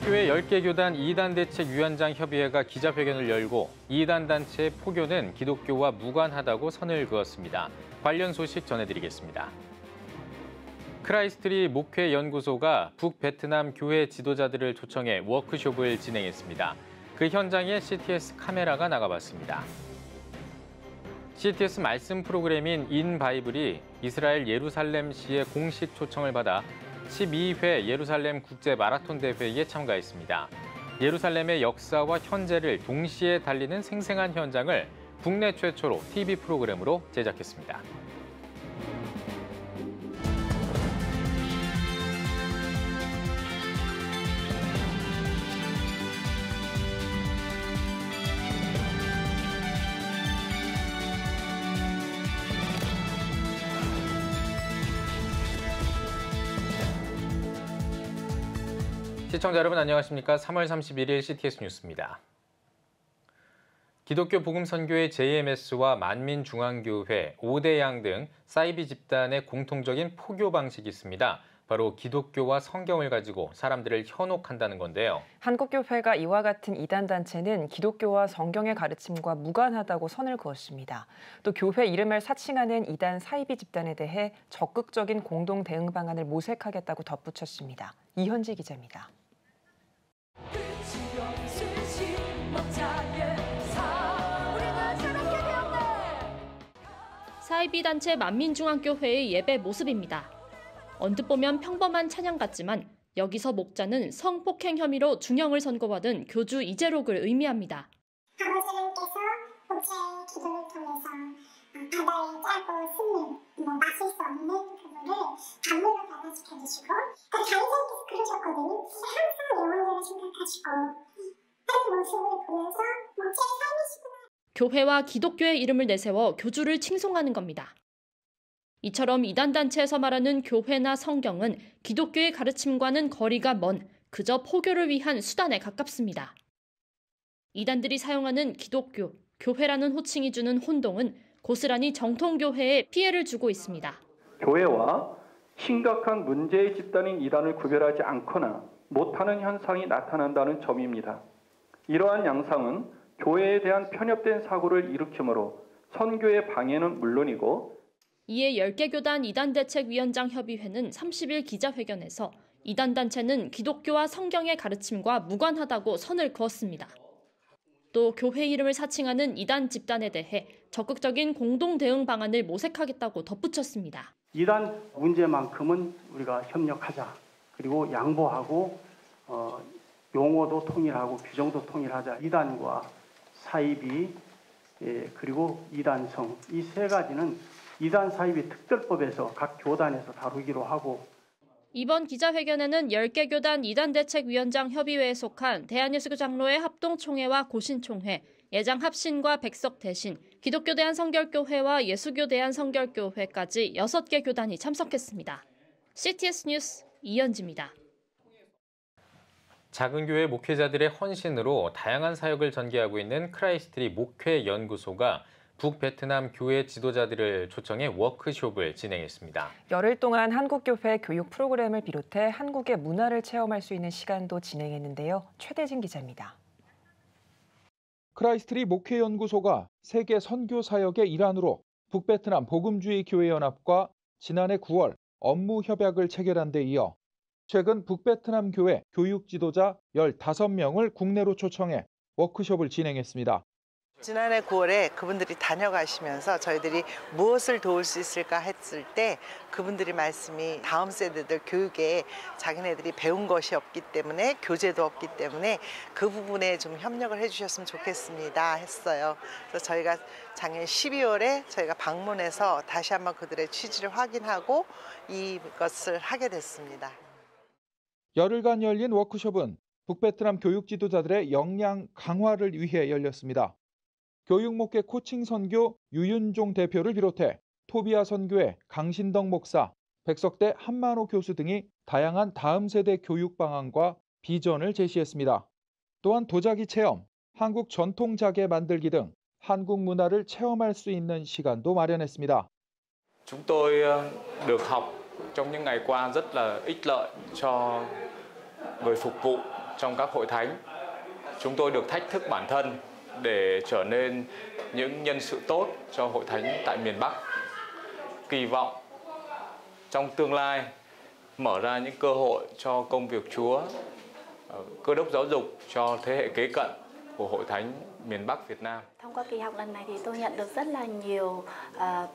기독교회 10개 교단 이단대책위원장 협의회가 기자회견을 열고 이단 단체의 포교는 기독교와 무관하다고 선을 그었습니다. 관련 소식 전해드리겠습니다. 크라이스트리 목회연구소가 북베트남 교회 지도자들을 초청해 워크숍을 진행했습니다. 그 현장에 CTS 카메라가 나가봤습니다. CTS 말씀 프로그램인 인바이블이 이스라엘 예루살렘시의 공식 초청을 받아 12회 예루살렘 국제 마라톤 대회에 참가했습니다. 예루살렘의 역사와 현재를 동시에 달리는 생생한 현장을 국내 최초로 TV 프로그램으로 제작했습니다. 시청자 여러분 안녕하십니까? 3월 31일 CTS 뉴스입니다. 기독교 복음선교회 JMS와 만민중앙교회, 오대양 등 사이비 집단의 공통적인 포교 방식이 있습니다. 바로 기독교와 성경을 가지고 사람들을 현혹한다는 건데요. 한국교회가 이와 같은 이단단체는 기독교와 성경의 가르침과 무관하다고 선을 그었습니다. 또 교회 이름을 사칭하는 이단 사이비 집단에 대해 적극적인 공동 대응 방안을 모색하겠다고 덧붙였습니다. 이현지 기자입니다. 사이비 단체 만민중앙교회의 예배 모습입니다. 언뜻 보면 평범한 찬양 같지만 여기서 목자는 성폭행 혐의로 중형을 선고받은 교주 이재록을 의미합니다. 아버지 하나님께서 목자의 기도를 통해서 바다에 짜고 쓰는 마실 수 없는 그거를 단물로 변화시켜주시고 다윗왕께서 그러셨거든요. 항상 영혼들을 생각하시고 하는 모습을 보면서 목자의 삶이시구나. 교회와 기독교의 이름을 내세워 교주를 칭송하는 겁니다. 이처럼 이단단체에서 말하는 교회나 성경은 기독교의 가르침과는 거리가 먼 그저 포교를 위한 수단에 가깝습니다. 이단들이 사용하는 기독교, 교회라는 호칭이 주는 혼동은 고스란히 정통교회에 피해를 주고 있습니다. 교회와 심각한 문제의 집단인 이단을 구별하지 않거나 못하는 현상이 나타난다는 점입니다. 이러한 양상은 교회에 대한 편협된 사고를 일으키므로 선교의 방해는 물론이고 이에 10개 교단 이단대책위원장 협의회는 30일 기자회견에서 이단단체는 기독교와 성경의 가르침과 무관하다고 선을 그었습니다. 또 교회 이름을 사칭하는 이단 집단에 대해 적극적인 공동 대응 방안을 모색하겠다고 덧붙였습니다. 이단 문제만큼은 우리가 협력하자. 그리고 양보하고 용어도 통일하고 규정도 통일하자. 이단과 사이비 그리고 이단성 이 세 가지는 이단 사이비 특별법에서 각 교단에서 다루기로 하고 이번 기자회견에는 10개 교단 이단대책위원장 협의회에 속한 대한예수교 장로회 합동총회와 고신총회, 예장 합신과 백석 대신, 기독교 대한성결교회와 예수교 대한성결교회까지 6개 교단이 참석했습니다. CTS 뉴스 이현지입니다. 작은 교회 목회자들의 헌신으로 다양한 사역을 전개하고 있는 크라이스트리 목회연구소가 북베트남 교회 지도자들을 초청해 워크숍을 진행했습니다. 열흘 동안 한국교회 교육 프로그램을 비롯해 한국의 문화를 체험할 수 있는 시간도 진행했는데요. 최대진 기자입니다. 크라이스트리 목회연구소가 세계 선교 사역의 일환으로 북베트남 복음주의 교회연합과 지난해 9월 업무 협약을 체결한 데 이어 최근 북베트남 교회 교육 지도자 15명을 국내로 초청해 워크숍을 진행했습니다. 지난해 9월에 그분들이 다녀가시면서 저희들이 무엇을 도울 수 있을까 했을 때 그분들이 말씀이 다음 세대들 교육에 자기네들이 배운 것이 없기 때문에 교재도 없기 때문에 그 부분에 좀 협력을 해주셨으면 좋겠습니다 했어요. 그래서 저희가 작년 12월에 저희가 방문해서 다시 한번 그들의 취지를 확인하고 이것을 하게 됐습니다. 열흘간 열린 워크숍은 북베트남 교육 지도자들의 역량 강화를 위해 열렸습니다. 교육목회 코칭 선교 유윤종 대표를 비롯해 토비아 선교회 강신덕 목사, 백석대 한만호 교수 등이 다양한 다음 세대 교육 방안과 비전을 제시했습니다. 또한 도자기 체험, 한국 전통 자개 만들기 등 한국 문화를 체험할 수 있는 시간도 마련했습니다. Chúng tôi được học trong những ngày qua rất là ích lợi cho người phục vụ trong các hội thánh. Chúng tôi được thách thức bản thân để trở nên những nhân sự tốt cho hội thánh tại miền Bắc. Kỳ vọng trong tương lai mở ra những cơ hội cho công việc Chúa, cơ đốc giáo dục cho thế hệ kế cận của hội thánh miền Bắc Việt Nam. Thông qua kỳ học lần này thì tôi nhận được rất là nhiều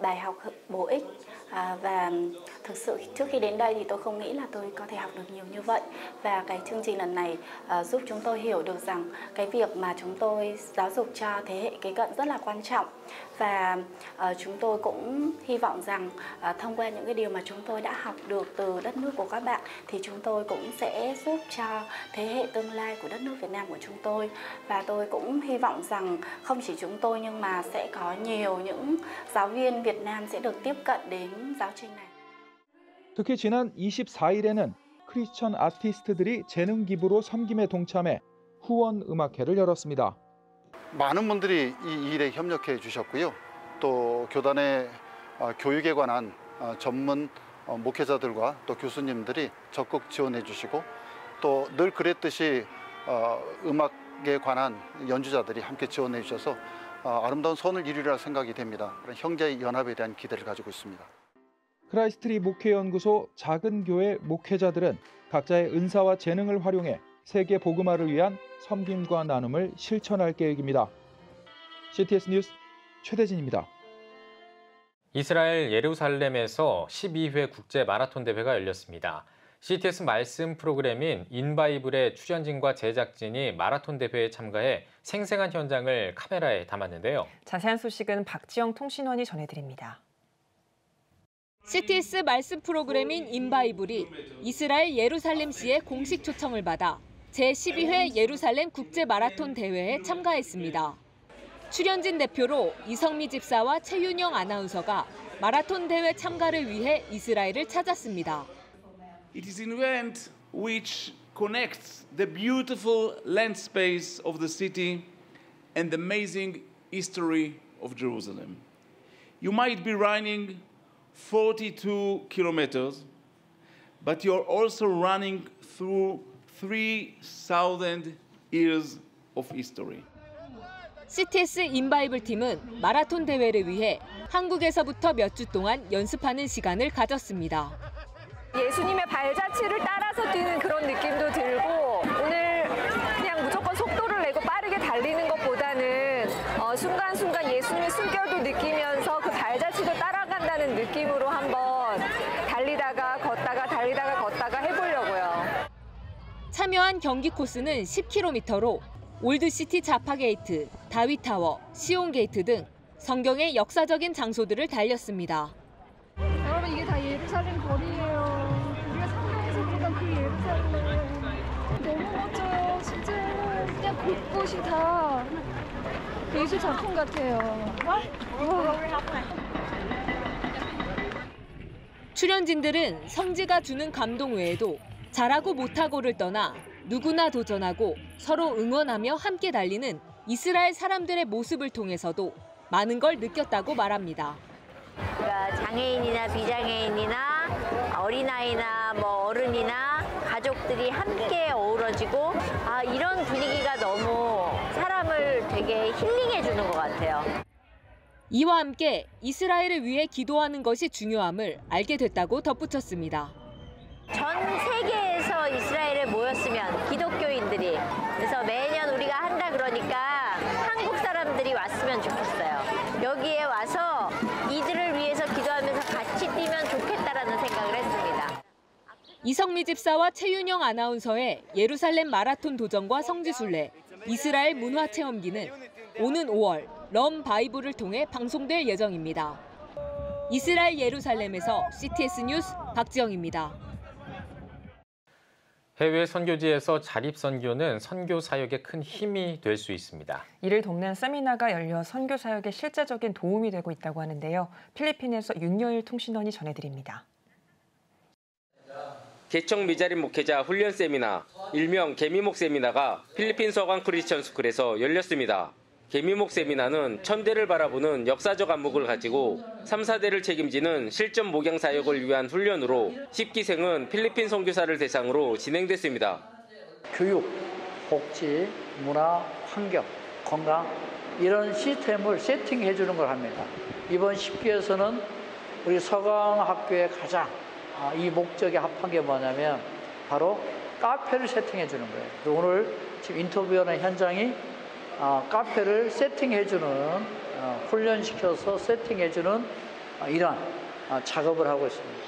bài học bổ ích và thực sự trước khi đến đây thì tôi không nghĩ là tôi có thể học được nhiều như vậy. Và cái chương trình lần này giúp chúng tôi hiểu được rằng cái việc mà chúng tôi giáo dục cho thế hệ kế cận rất là quan trọng. Và chúng tôi cũng hy vọng rằng thông qua những cái điều mà chúng tôi đã học được từ đất nước của các bạn thì chúng tôi cũng sẽ giúp cho thế hệ tương lai của đất nước Việt Nam của chúng tôi. Và tôi cũng hy vọng rằng không chỉ chúng tôi nhưng mà sẽ có nhiều những giáo viên Việt Nam sẽ được tiếp cận đến giáo trình này. 특히 지난 24일에는 크리스천 아티스트들이 재능 기부로 섬김에 동참해 후원 음악회를 열었습니다. 많은 분들이 이 일에 협력해 주셨고요. 또 교단의 교육에 관한 전문 목회자들과 또 교수님들이 적극 지원해 주시고 또 늘 그랬듯이 음악에 관한 연주자들이 함께 지원해 주셔서 아름다운 선을 이루리라 생각이 됩니다. 그런 형제의 연합에 대한 기대를 가지고 있습니다. 크라이스트리 목회연구소 작은 교회 목회자들은 각자의 은사와 재능을 활용해 세계 복음화를 위한 섬김과 나눔을 실천할 계획입니다. CTS 뉴스 최대진입니다. 이스라엘 예루살렘에서 12회 국제 마라톤 대회가 열렸습니다. CTS 말씀 프로그램인 인바이블의 출연진과 제작진이 마라톤 대회에 참가해 생생한 현장을 카메라에 담았는데요. 자세한 소식은 박지영 통신원이 전해드립니다. CTS 말씀 프로그램인 인바이블이 이스라엘 예루살렘시의 공식 초청을 받아 제12회 예루살렘 국제 마라톤 대회에 참가했습니다. 출연진 대표로 이성미 집사와 최윤영 아나운서가 마라톤 대회 참가를 위해 이스라엘을 찾았습니다. It is an event which connects the beautiful land space of the city and the amazing history of Jerusalem. You might be running 42 kilometers, but you're also running through 3,000 years of history. CTS 인바이블 팀은 마라톤 대회를 위해 한국에서부터 몇 주 동안 연습하는 시간을 가졌습니다. 예수님의 발자취를 따라서 뛰는 그런 느낌도 들고 오늘 그냥 무조건 속도를 내고 빠르게 달리는 것보다는 순간순간 예수님의 숨결도 느끼면서 그 발자취도 따라간다는 느낌으로 한번 달리다가 걷다가 해보려고요. 참여한 경기 코스는 10km로 올드시티 자파게이트, 다윗타워, 시온게이트 등 성경의 역사적인 장소들을 달렸습니다. 여러분 이게 다 예루살렘 거리예요. 우리가 성경에서 보던 그 예루살렘 너무 멋져요. 진짜 그냥 곳곳이 다 예술 작품 같아요. 출연진들은 성지가 주는 감동 외에도 잘하고 못하고를 떠나 누구나 도전하고 서로 응원하며 함께 달리는 이스라엘 사람들의 모습을 통해서도 많은 걸 느꼈다고 말합니다. 그러니까 장애인이나 비장애인이나 어린아이나 어른이나 가족들이 함께 어우러지고 이런 분위기가 너무 사람을 되게 힐링해 주는 것 같아요. 이와 함께 이스라엘을 위해 기도하는 것이 중요함을 알게 됐다고 덧붙였습니다. 전 세계에서 이스라엘에 모였으면 기독교인들이 그래서 매년 우리가 한다 그러니까 한국 사람들이 왔으면 좋겠어요. 여기에 와서 이들을 위해서 기도하면서 같이 뛰면 좋겠다라는 생각을 했습니다. 이성미 집사와 최윤영 아나운서의 예루살렘 마라톤 도전과 성지순례, 이스라엘 문화체험기는 오는 5월 럼 바이블을 통해 방송될 예정입니다. 이스라엘 예루살렘에서 CTS 뉴스 박지영입니다. 해외 선교지에서 자립선교는 선교 사역에 큰 힘이 될 수 있습니다. 이를 돕는 세미나가 열려 선교 사역에 실제적인 도움이 되고 있다고 하는데요. 필리핀에서 윤여일 통신원이 전해드립니다. 개척 미자립 목회자 훈련 세미나, 일명 개미목 세미나가 필리핀 서강 크리스천 스쿨에서 열렸습니다. 개미목 세미나는 천대를 바라보는 역사적 안목을 가지고 3, 4대를 책임지는 실전 목양 사역을 위한 훈련으로 10기생은 필리핀 선교사를 대상으로 진행됐습니다. 교육, 복지, 문화, 환경, 건강 이런 시스템을 세팅해 주는 걸 합니다. 이번 10기에서는 우리 서강학교의 가장 이 목적에 합한 게 뭐냐면 바로 카페를 세팅해 주는 거예요. 오늘 지금 인터뷰하는 현장이 카페를 세팅해 주는 훈련시켜서 세팅해 주는 이런 작업을 하고 있습니다.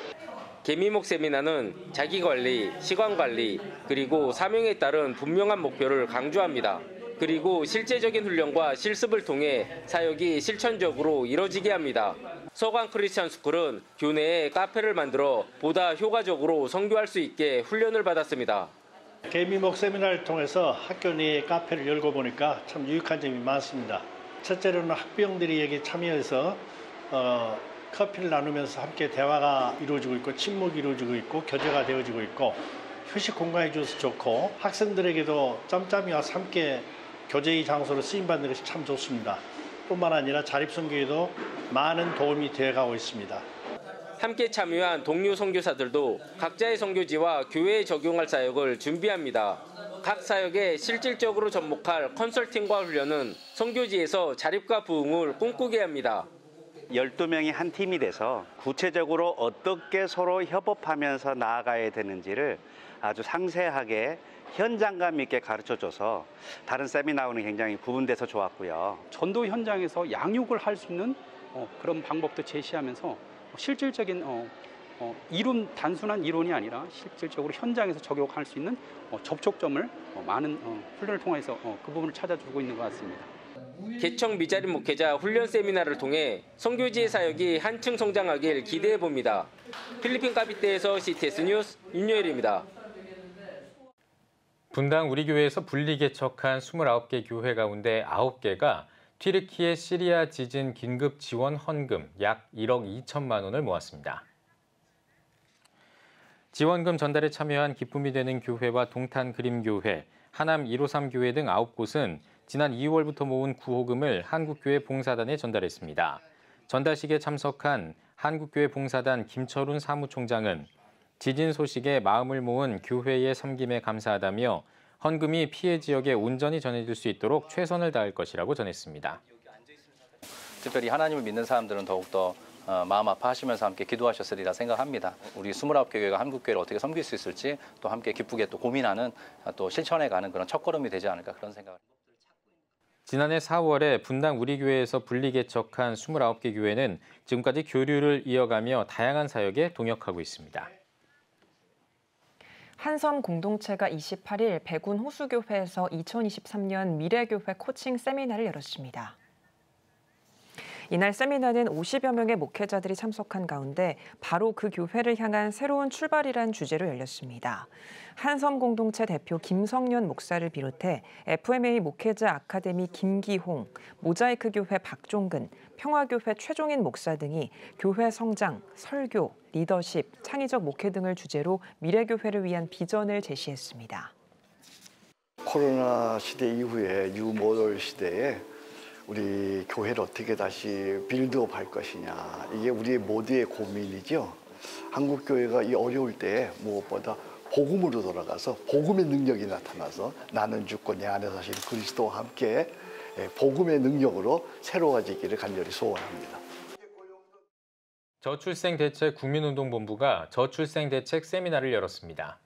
개미목 세미나는 자기관리, 시간관리, 그리고 사명에 따른 분명한 목표를 강조합니다. 그리고 실제적인 훈련과 실습을 통해 사역이 실천적으로 이뤄지게 합니다. 서강 크리스천 스쿨은 교내에 카페를 만들어 보다 효과적으로 선교할 수 있게 훈련을 받았습니다. 개미목 세미나를 통해서 학교 내 카페를 열고 보니까 참 유익한 점이 많습니다. 첫째로는 학부형들이 여기 참여해서 커피를 나누면서 함께 대화가 이루어지고 있고 친목이 이루어지고 있고 교제가 되어지고 있고 휴식 공간이 줘서 좋고 학생들에게도 짬짬이 와서 함께 교제의 장소로 쓰임받는 것이 참 좋습니다. 뿐만 아니라 자립선교에도 많은 도움이 되어가고 있습니다. 함께 참여한 동료 선교사들도 각자의 선교지와 교회에 적용할 사역을 준비합니다. 각 사역에 실질적으로 접목할 컨설팅과 훈련은 선교지에서 자립과 부흥을 꿈꾸게 합니다. 12명이 한 팀이 돼서 구체적으로 어떻게 서로 협업하면서 나아가야 되는지를 아주 상세하게 현장감 있게 가르쳐줘서 다른 세미나와는 굉장히 구분돼서 좋았고요. 전도 현장에서 양육을 할 수 있는 그런 방법도 제시하면서 실질적인 단순한 이론이 아니라 실질적으로 현장에서 적용할 수 있는 접촉점을 많은 훈련을 통해서 그 부분을 찾아주고 있는 것 같습니다. 개척 미자립 목회자 훈련 세미나를 통해 선교지의 사역이 한층 성장하길 기대해 봅니다. 필리핀 카비테에서 CTS 뉴스 윤여일입니다. 분당 우리 교회에서 분리 개척한 29개 교회 가운데 9개가 튀르키예 시리아 지진 긴급 지원 헌금 약 1억 2천만 원을 모았습니다. 지원금 전달에 참여한 기쁨이 되는 교회와 동탄그림교회, 하남 153교회 등 9곳은 지난 2월부터 모은 구호금을 한국교회 봉사단에 전달했습니다. 전달식에 참석한 한국교회 봉사단 김철훈 사무총장은 지진 소식에 마음을 모은 교회의 섬김에 감사하다며 헌금이 피해 지역에 온전히 전해질 수 있도록 최선을 다할 것이라고 전했습니다. 특별히 하나님을 믿는 사람들은 더욱더 마음 아파하시면서 함께 기도하셨으리라 생각합니다. 우리 29교회가 한국교회를 어떻게 섬길 수 있을지 또 함께 기쁘게 또 고민하는 또 실천해가는 그런 첫걸음이 되지 않을까 그런 생각을 합니다. 지난해 4월에 분당 우리교회에서 분리 개척한 29개 교회는 지금까지 교류를 이어가며 다양한 사역에 동역하고 있습니다. 한섬 공동체가 28일 백운 호수교회에서 2023년 미래교회 코칭 세미나를 열었습니다. 이날 세미나는 50여 명의 목회자들이 참석한 가운데 바로 그 교회를 향한 새로운 출발이란 주제로 열렸습니다. 한섬 공동체 대표 김성년 목사를 비롯해 FMA 목회자 아카데미 김기홍, 모자이크 교회 박종근, 평화교회 최종인 목사 등이 교회 성장, 설교, 리더십, 창의적 목회 등을 주제로 미래교회를 위한 비전을 제시했습니다. 코로나 시대 이후에 뉴모럴 시대에 우리 교회를 어떻게 다시 빌드업 할 것이냐, 이게 우리 모두의 고민이죠. 한국교회가 이 어려울 때 무엇보다 복음으로 돌아가서 복음의 능력이 나타나서 나는 죽고 내 안에 사실 그리스도와 함께 복음의 능력으로 새로워지기를 간절히 소원합니다. 저출생대책 국민운동본부가 저출생대책 세미나를 열었습니다.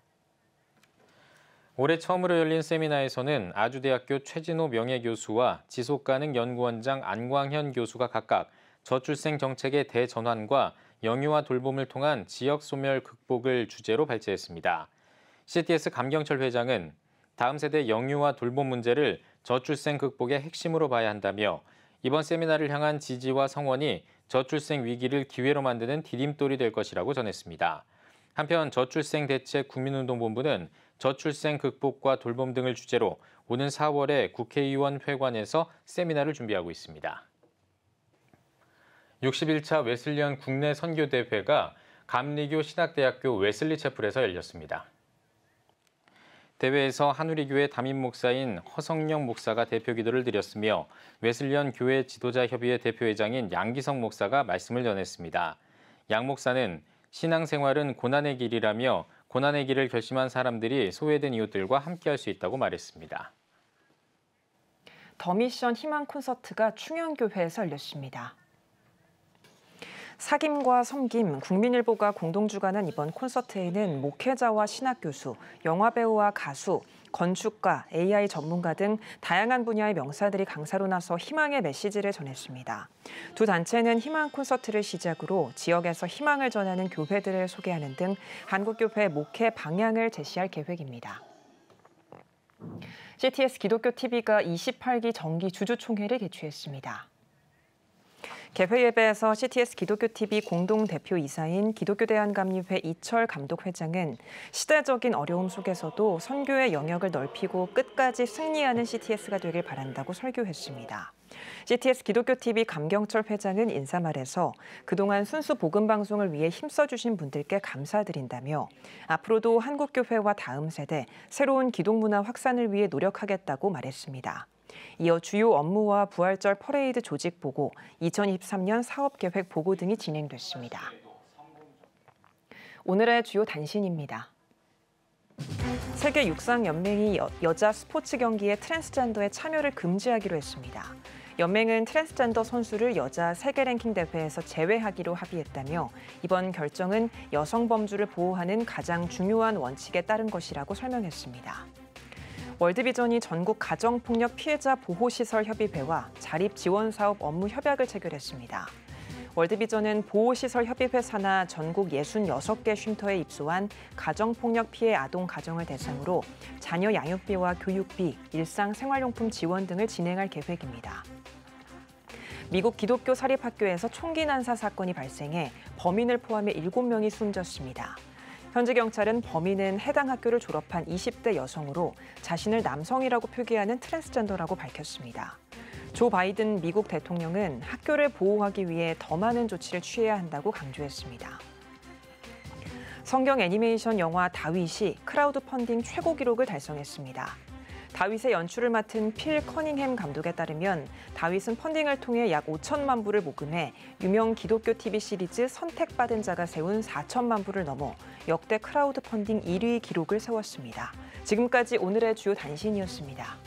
올해 처음으로 열린 세미나에서는 아주대학교 최진호 명예교수와 지속가능연구원장 안광현 교수가 각각 저출생 정책의 대전환과 영유아 돌봄을 통한 지역 소멸 극복을 주제로 발제했습니다. CTS 감경철 회장은 다음 세대 영유아 돌봄 문제를 저출생 극복의 핵심으로 봐야 한다며 이번 세미나를 향한 지지와 성원이 저출생 위기를 기회로 만드는 디딤돌이 될 것이라고 전했습니다. 한편 저출생대책 국민운동본부는 저출생 극복과 돌봄 등을 주제로 오는 4월에 국회의원 회관에서 세미나를 준비하고 있습니다. 61차 웨슬리언 국내 선교대회가 감리교 신학대학교 웨슬리 채플에서 열렸습니다. 대회에서 한우리교회 담임 목사인 허성영 목사가 대표 기도를 드렸으며 웨슬리언 교회 지도자협의회 대표회장인 양기성 목사가 말씀을 전했습니다. 양 목사는 신앙생활은 고난의 길이라며 고난의 길을 결심한 사람들이 소외된 이웃들과 함께할 수 있다고 말했습니다. 더 미션 희망 콘서트가 충현교회에서 열렸습니다. 사김과 섬김, 국민일보가 공동 주관한 이번 콘서트에는 목회자와 신학교수, 영화배우와 가수, 건축가, AI 전문가 등 다양한 분야의 명사들이 강사로 나서 희망의 메시지를 전했습니다. 두 단체는 희망 콘서트를 시작으로 지역에서 희망을 전하는 교회들을 소개하는 등 한국교회 목회 방향을 제시할 계획입니다. CTS 기독교TV가 28기 정기 주주총회를 개최했습니다. 개회 예배에서 CTS 기독교TV 공동대표이사인 기독교대한감리회 이철 감독회장은 시대적인 어려움 속에서도 선교의 영역을 넓히고 끝까지 승리하는 CTS가 되길 바란다고 설교했습니다. CTS 기독교TV 감경철 회장은 인사말에서 그동안 순수 복음 방송을 위해 힘써주신 분들께 감사드린다며 앞으로도 한국교회와 다음 세대, 새로운 기독문화 확산을 위해 노력하겠다고 말했습니다. 이어 주요 업무와 부활절 퍼레이드 조직 보고, 2023년 사업계획 보고 등이 진행됐습니다. 오늘의 주요 단신입니다. 세계 육상 연맹이 여자 스포츠 경기에 트랜스젠더의 참여를 금지하기로 했습니다. 연맹은 트랜스젠더 선수를 여자 세계 랭킹 대회에서 제외하기로 합의했다며 이번 결정은 여성 범주를 보호하는 가장 중요한 원칙에 따른 것이라고 설명했습니다. 월드비전이 전국 가정폭력 피해자 보호시설협의회와 자립지원사업 업무 협약을 체결했습니다. 월드비전은 보호시설협의회 산하 전국 66개 쉼터에 입소한 가정폭력 피해 아동 가정을 대상으로 자녀 양육비와 교육비, 일상생활용품 지원 등을 진행할 계획입니다. 미국 기독교 사립학교에서 총기 난사 사건이 발생해 범인을 포함해 7명이 숨졌습니다. 현지 경찰은 범인은 해당 학교를 졸업한 20대 여성으로 자신을 남성이라고 표기하는 트랜스젠더라고 밝혔습니다. 조 바이든 미국 대통령은 학교를 보호하기 위해 더 많은 조치를 취해야 한다고 강조했습니다. 성경 애니메이션 영화 다윗이 크라우드 펀딩 최고 기록을 달성했습니다. 다윗의 연출을 맡은 필 커닝햄 감독에 따르면 다윗은 펀딩을 통해 약 5천만 불을 모금해 유명 기독교 TV 시리즈 선택받은 자가 세운 4천만 불을 넘어 역대 크라우드 펀딩 1위 기록을 세웠습니다. 지금까지 오늘의 주요 단신이었습니다.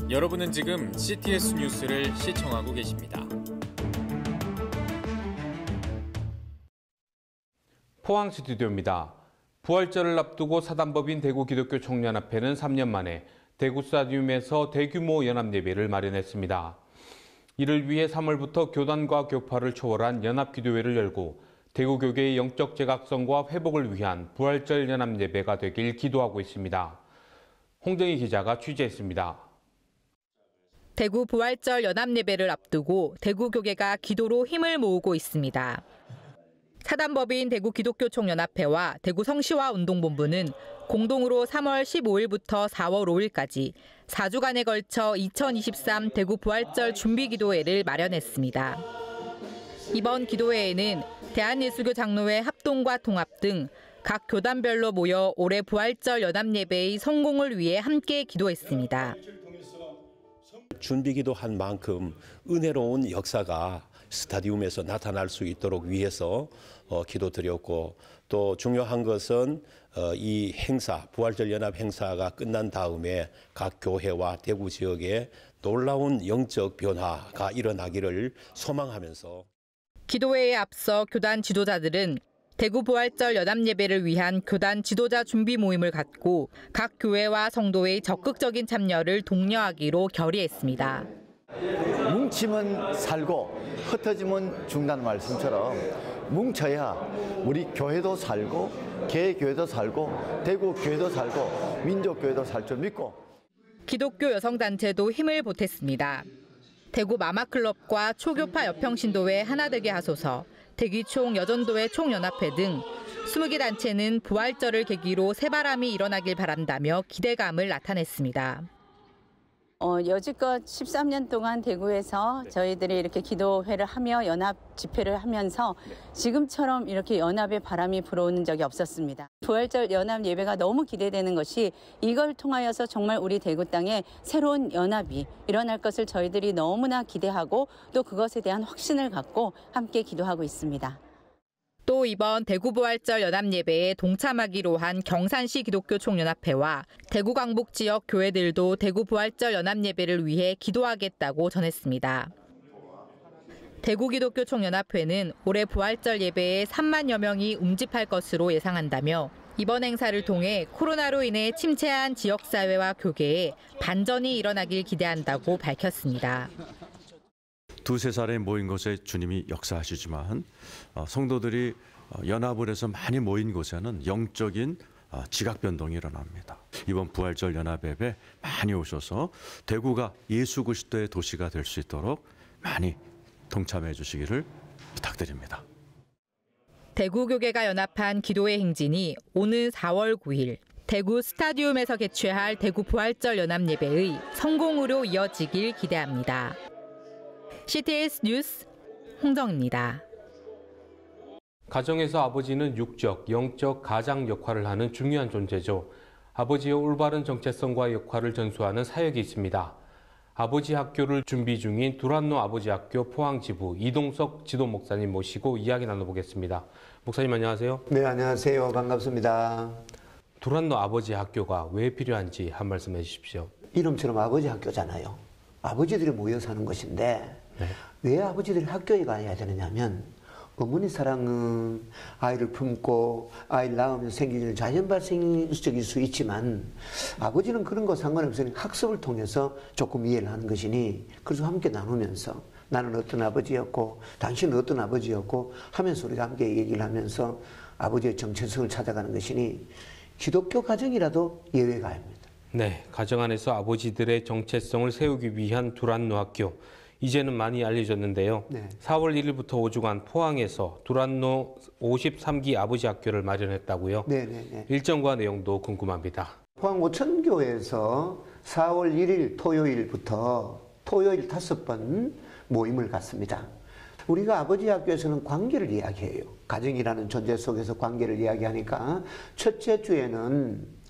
여러분은 지금 CTS 뉴스를 시청하고 계십니다. 포항 스튜디오입니다. 부활절을 앞두고 사단법인 대구기독교총연합회는 3년 만에 대구 스타디움에서 대규모 연합예배를 마련했습니다. 이를 위해 3월부터 교단과 교파를 초월한 연합기도회를 열고 대구교계의 영적 재각성과 회복을 위한 부활절 연합예배가 되길 기도하고 있습니다. 홍정희 기자가 취재했습니다. 대구 부활절 연합예배를 앞두고 대구교계가 기도로 힘을 모으고 있습니다. 사단법인 대구기독교총연합회와 대구성시화운동본부는 공동으로 3월 15일부터 4월 5일까지 4주간에 걸쳐 2023 대구 부활절 준비기도회를 마련했습니다. 이번 기도회에는 대한예수교 장로회 합동과 통합 등 각 교단별로 모여 올해 부활절 연합예배의 성공을 위해 함께 기도했습니다. 준비기도한 만큼 은혜로운 역사가 스타디움에서 나타날 수 있도록 위해서 기도드렸고, 또 중요한 것은 이 행사, 부활절 연합 행사가 끝난 다음에 각 교회와 대구 지역에 놀라운 영적 변화가 일어나기를 소망하면서 기도회에 앞서 교단 지도자들은 대구 부활절 연합예배를 위한 교단 지도자 준비 모임을 갖고 각 교회와 성도의 적극적인 참여를 독려하기로 결의했습니다. 뭉치면 살고 흩어지면 죽는다는 말씀처럼 뭉쳐야 우리 교회도 살고 개교회도 살고 대구교회도 살고 민족교회도 살 줄 믿고. 기독교 여성단체도 힘을 보탰습니다. 대구 마마클럽과 초교파 여평신도회 하나되게 하소서, 대기총 여전도회 총연합회 등 20개 단체는 부활절을 계기로 새바람이 일어나길 바란다며 기대감을 나타냈습니다. 여지껏 13년 동안 대구에서 저희들이 이렇게 기도회를 하며 연합 집회를 하면서 지금처럼 이렇게 연합의 바람이 불어오는 적이 없었습니다. 부활절 연합 예배가 너무 기대되는 것이 이걸 통하여서 정말 우리 대구 땅에 새로운 연합이 일어날 것을 저희들이 너무나 기대하고 또 그것에 대한 확신을 갖고 함께 기도하고 있습니다. 또 이번 대구부활절 연합예배에 동참하기로 한 경산시 기독교 총연합회와 대구 강북 지역 교회들도 대구부활절 연합예배를 위해 기도하겠다고 전했습니다. 대구기독교 총연합회는 올해 부활절 예배에 3만여 명이 움집할 것으로 예상한다며 이번 행사를 통해 코로나로 인해 침체한 지역사회와 교계에 반전이 일어나길 기대한다고 밝혔습니다. 두세 사람이 모인 곳에 주님이 역사하시지만 성도들이 연합을 해서 많이 모인 곳에는 영적인 지각 변동이 일어납니다. 이번 부활절 연합예배 많이 오셔서 대구가 예수 그리스도의 도시가 될 수 있도록 많이 동참해 주시기를 부탁드립니다. 대구교계가 연합한 기도의 행진이 오는 4월 9일 대구 스타디움에서 개최할 대구 부활절 연합예배의 성공으로 이어지길 기대합니다. CTS 뉴스 홍정입니다. 가정에서 아버지는 육적, 영적 가장 역할을 하는 중요한 존재죠. 아버지의 올바른 정체성과 역할을 전수하는 사역이 있습니다. 아버지 학교를 준비 중인 두란노 아버지 학교 포항지부 이동석 지도 목사님 모시고 이야기 나눠보겠습니다. 목사님 안녕하세요. 네, 안녕하세요. 반갑습니다. 두란노 아버지 학교가 왜 필요한지 한 말씀 해주십시오. 이름처럼 아버지 학교잖아요. 아버지들이 모여 사는 것인데 왜 아버지들이 학교에 가야 되느냐면 어머니 사랑은 아이를 품고 아이를 낳으면서 생기는 자연 발생적일 수 있지만 아버지는 그런 거 상관없으니 학습을 통해서 조금 이해를 하는 것이니 그래서 함께 나누면서 나는 어떤 아버지였고 당신은 어떤 아버지였고 하면서 우리가 함께 얘기를 하면서 아버지의 정체성을 찾아가는 것이니 기독교 가정이라도 예외가 아닙니다. 네, 가정 안에서 아버지들의 정체성을 세우기 위한 두란노 학교. 이제는 많이 알려졌는데요. 4월 1일부터 5주간 포항에서 두란노 53기 아버지 학교를 마련했다고요? 네네네. 일정과 내용도 궁금합니다. 포항 오천교에서 4월 1일 토요일부터 토요일 5번 모임을 갖습니다. 우리가 아버지 학교에서는 관계를 이야기해요. 가정이라는 존재 속에서 관계를 이야기하니까 첫째 주에는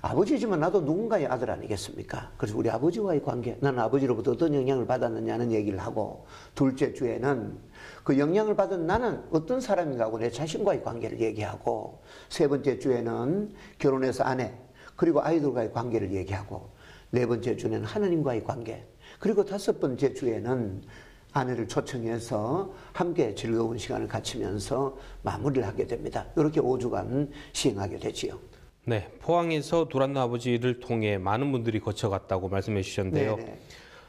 아버지지만 나도 누군가의 아들 아니겠습니까? 그래서 우리 아버지와의 관계, 나는 아버지로부터 어떤 영향을 받았느냐는 얘기를 하고 둘째 주에는 그 영향을 받은 나는 어떤 사람인가 하고 내 자신과의 관계를 얘기하고 세 번째 주에는 결혼해서 아내 그리고 아이들과의 관계를 얘기하고 네 번째 주에는 하나님과의 관계 그리고 다섯 번째 주에는 아내를 초청해서 함께 즐거운 시간을 갖추면서 마무리를 하게 됩니다. 이렇게 5주간 시행하게 되지요. 네, 포항에서 두란노 아버지를 통해 많은 분들이 거쳐갔다고 말씀해 주셨는데요. 네네.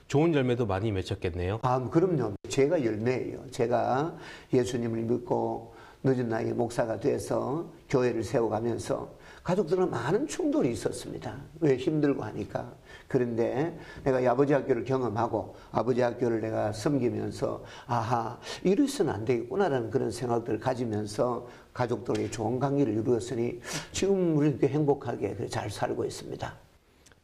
좋은 열매도 많이 맺혔겠네요. 아, 그럼요. 제가 열매예요. 제가 예수님을 믿고 늦은 나이에 목사가 돼서 교회를 세워가면서 가족들은 많은 충돌이 있었습니다. 왜 힘들고 하니까. 그런데 내가 이 아버지 학교를 경험하고 아버지 학교를 내가 섬기면서 아하, 이래서는 안 되겠구나라는 그런 생각들을 가지면서 가족들이 좋은 관계를 이루었으니 지금 우리 이렇게 행복하게 잘 살고 있습니다.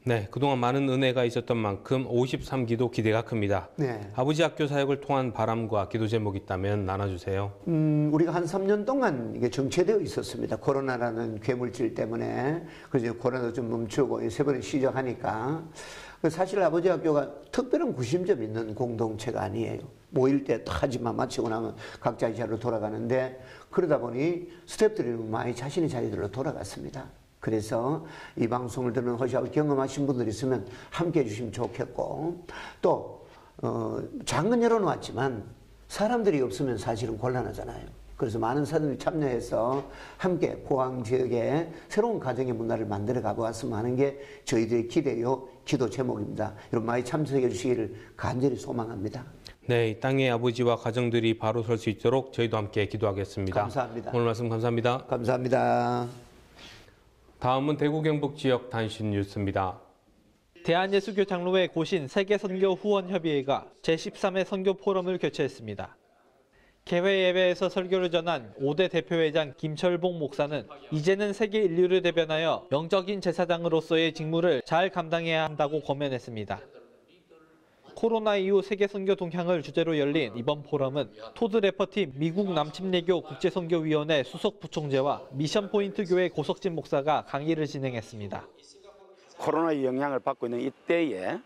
네, 그동안 많은 은혜가 있었던 만큼 53기도 기대가 큽니다. 네. 아버지 학교 사역을 통한 바람과 기도 제목이 있다면 나눠주세요. 우리가 한 3년 동안 이게 정체되어 있었습니다. 코로나라는 괴물질 때문에. 그래서 코로나도 좀 멈추고 세 번에 시작하니까. 사실 아버지 학교가 특별한 구심점 있는 공동체가 아니에요. 모일 때 하지만 마치고 나면 각자의 자리로 돌아가는데 그러다 보니 스태프들이 많이 자신의 자리들로 돌아갔습니다. 그래서 이 방송을 듣는 허시하고 경험하신 분들이 있으면 함께 해주시면 좋겠고 또 장은 열어놓았지만 사람들이 없으면 사실은 곤란하잖아요. 그래서 많은 사람들이 참여해서 함께 포항 지역에 새로운 가정의 문화를 만들어 가보았으면 하는 게 저희들의 기대요, 기도 제목입니다. 여러분 많이 참석해 주시기를 간절히 소망합니다. 네, 이 땅의 아버지와 가정들이 바로 설 수 있도록 저희도 함께 기도하겠습니다. 감사합니다. 오늘 말씀 감사합니다. 감사합니다. 다음은 대구 경북 지역 단신 뉴스입니다. 대한예수교 장로회 고신 세계선교 후원협의회가 제13회 선교 포럼을 개최했습니다. 개회 예배에서 설교를 전한 5대 대표회장 김철봉 목사는 이제는 세계 인류를 대변하여 영적인 제사장으로서의 직무를 잘 감당해야 한다고 권면했습니다. 코로나 이후 세계 선교 동향을 주제로 열린 이번 포럼은 토드 레퍼팀 미국 남침례교 국제선교위원회 수석 부총재와 미션포인트 교회 고석진 목사가 강의를 진행했습니다. 코로나의 영향을 받고 있는 이때에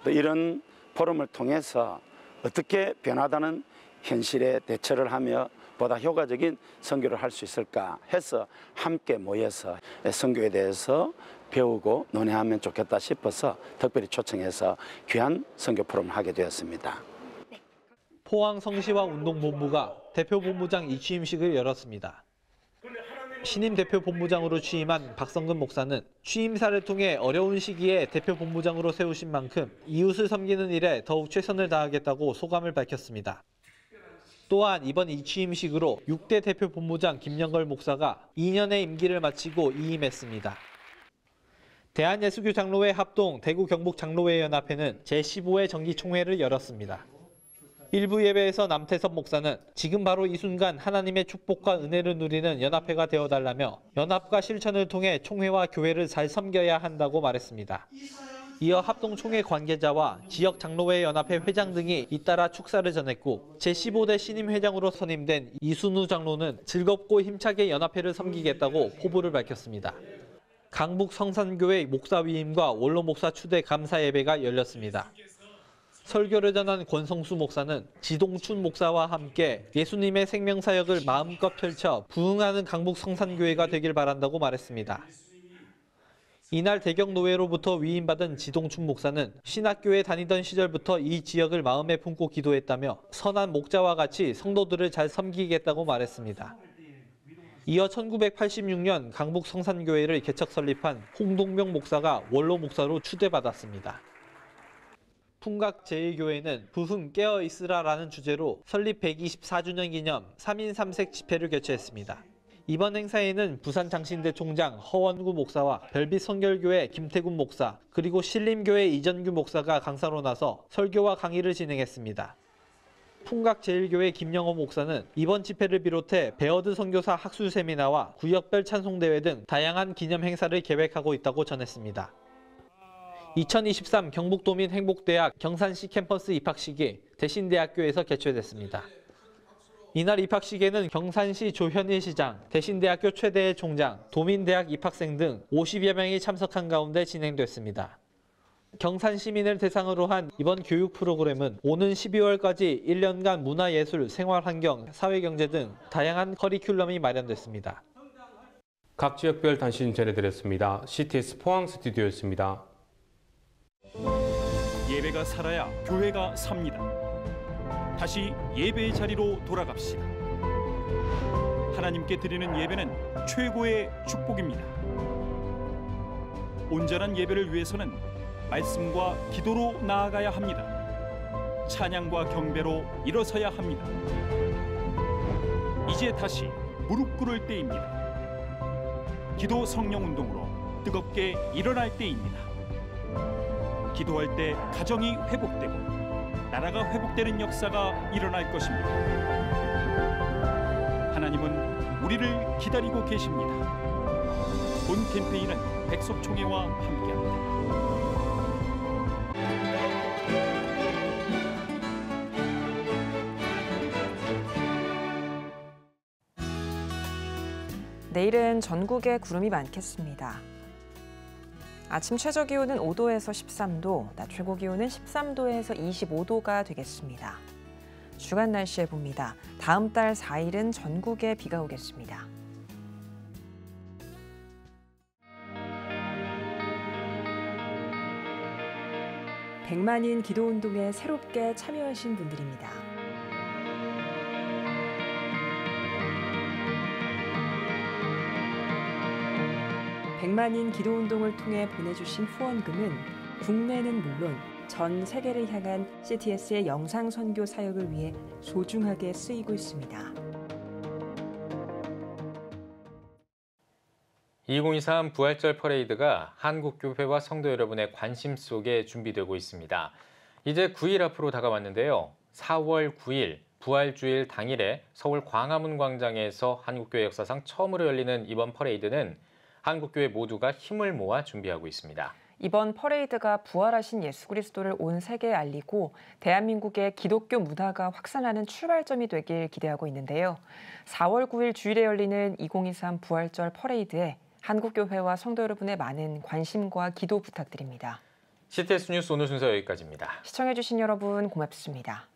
또 이런 포럼을 통해서 어떻게 변화하는 현실에 대처를 하며 보다 효과적인 선교를 할 수 있을까 해서 함께 모여서 선교에 대해서 배우고 논의하면 좋겠다 싶어서 특별히 초청해서 귀한 선교 프로그램을 하게 되었습니다. 포항 성시와 운동본부가 대표 본부장 이취임식을 열었습니다. 신임 대표 본부장으로 취임한 박성근 목사는 취임사를 통해 어려운 시기에 대표 본부장으로 세우신 만큼 이웃을 섬기는 일에 더욱 최선을 다하겠다고 소감을 밝혔습니다. 또한 이번 이 취임식으로 6대 대표 본부장 김영걸 목사가 2년의 임기를 마치고 이임했습니다. 대한예수교 장로회 합동 대구 경북 장로회 연합회는 제15회 정기총회를 열었습니다. 일부 예배에서 남태섭 목사는 지금 바로 이 순간 하나님의 축복과 은혜를 누리는 연합회가 되어달라며 연합과 실천을 통해 총회와 교회를 잘 섬겨야 한다고 말했습니다. 이어 합동총회 관계자와 지역 장로회 연합회 회장 등이 잇따라 축사를 전했고 제15대 신임 회장으로 선임된 이순우 장로는 즐겁고 힘차게 연합회를 섬기겠다고 포부를 밝혔습니다. 강북 성산교회 목사 위임과 원로 목사 추대 감사 예배가 열렸습니다. 설교를 전한 권성수 목사는 지동춘 목사와 함께 예수님의 생명사역을 마음껏 펼쳐 부흥하는 강북 성산교회가 되길 바란다고 말했습니다. 이날 대경노회로부터 위임받은 지동춘 목사는 신학교에 다니던 시절부터 이 지역을 마음에 품고 기도했다며 선한 목자와 같이 성도들을 잘 섬기겠다고 말했습니다. 이어 1986년 강북 성산교회를 개척 설립한 홍동명 목사가 원로 목사로 추대받았습니다. 풍각제일교회는 부흥 깨어있으라라는 주제로 설립 124주년 기념 3인 3색 집회를 개최했습니다. 이번 행사에는 부산장신대 총장 허원구 목사와 별빛 성결교회 김태군 목사 그리고 신림교회 이전규 목사가 강사로 나서 설교와 강의를 진행했습니다. 풍각제일교회 김영호 목사는 이번 집회를 비롯해 베어드 선교사 학술 세미나와 구역별 찬송대회 등 다양한 기념 행사를 계획하고 있다고 전했습니다. 2023 경북도민 행복대학 경산시 캠퍼스 입학식이 대신대학교에서 개최됐습니다. 이날 입학식에는 경산시 조현일 시장, 대신대학교 최대의 총장, 도민대학 입학생 등 50여 명이 참석한 가운데 진행됐습니다. 경산 시민을 대상으로 한 이번 교육 프로그램은 오는 12월까지 1년간 문화예술, 생활환경, 사회경제 등 다양한 커리큘럼이 마련됐습니다. 각 지역별 단신 전해드렸습니다. CTS 포항 스튜디오였습니다. 예배가 살아야 교회가 삽니다. 다시 예배의 자리로 돌아갑시다. 하나님께 드리는 예배는 최고의 축복입니다. 온전한 예배를 위해서는 말씀과 기도로 나아가야 합니다. 찬양과 경배로 일어서야 합니다. 이제 다시 무릎 꿇을 때입니다. 기도 성령 운동으로 뜨겁게 일어날 때입니다. 기도할 때 가정이 회복되고 나라가 회복되는 역사가 일어날 것입니다. 하나님은 우리를 기다리고 계십니다. 본 캠페인은 백석총회와 함께합니다. 내일은 전국에 구름이 많겠습니다. 아침 최저기온은 5도에서 13도, 낮 최고기온은 13도에서 25도가 되겠습니다. 주간 날씨에 봅니다. 다음 달 4일은 전국에 비가 오겠습니다. 백만인 기도운동에 새롭게 참여하신 분들입니다. 백만인 기도운동을 통해 보내주신 후원금은 국내는 물론 전 세계를 향한 CTS의 영상 선교 사역을 위해 소중하게 쓰이고 있습니다. 2023 부활절 퍼레이드가 한국교회와 성도 여러분의 관심 속에 준비되고 있습니다. 이제 9일 앞으로 다가왔는데요. 4월 9일 부활주일 당일에 서울 광화문 광장에서 한국교회 역사상 처음으로 열리는 이번 퍼레이드는 한국교회 모두가 힘을 모아 준비하고 있습니다. 이번 퍼레이드가 부활하신 예수 그리스도를 온 세계에 알리고 대한민국의 기독교 문화가 확산하는 출발점이 되길 기대하고 있는데요. 4월 9일 주일에 열리는 2023 부활절 퍼레이드에 한국교회와 성도 여러분의 많은 관심과 기도 부탁드립니다. CTS 뉴스 오늘 순서 여기까지입니다. 시청해주신 여러분 고맙습니다.